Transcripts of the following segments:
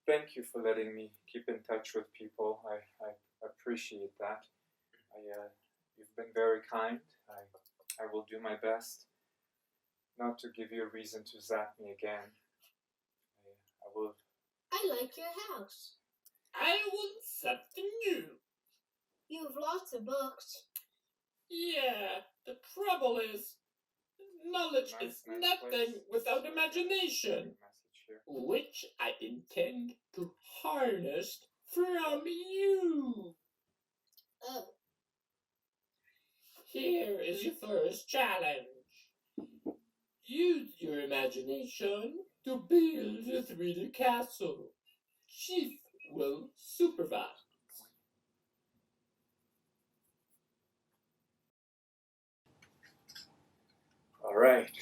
thank you for letting me keep in touch with people. I appreciate that. You've been very kind. I will do my best not to give you a reason to zap me again. I will. I like your house. I want something new. You have lots of books. Yeah, the trouble is, knowledge is nothing without imagination, which I intend to harness from you. Oh. Here is your first challenge. Use your imagination to build a 3D castle. Chief will supervise. Alright,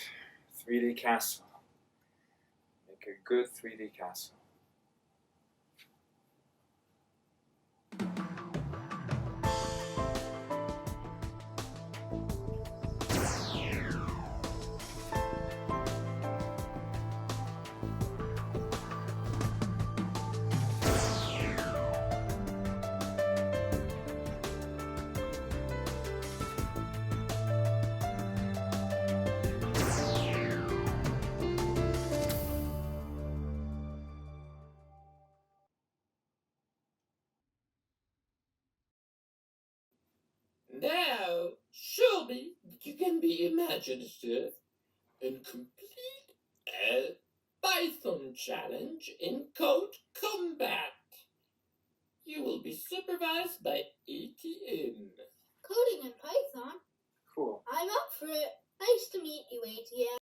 3D castle. Make a good 3D castle. Now, show me that you can be imaginative and complete a Python challenge in Codecombat. You will be supervised by ATM. Coding in Python? Cool. I'm up for it. Nice to meet you, ATM.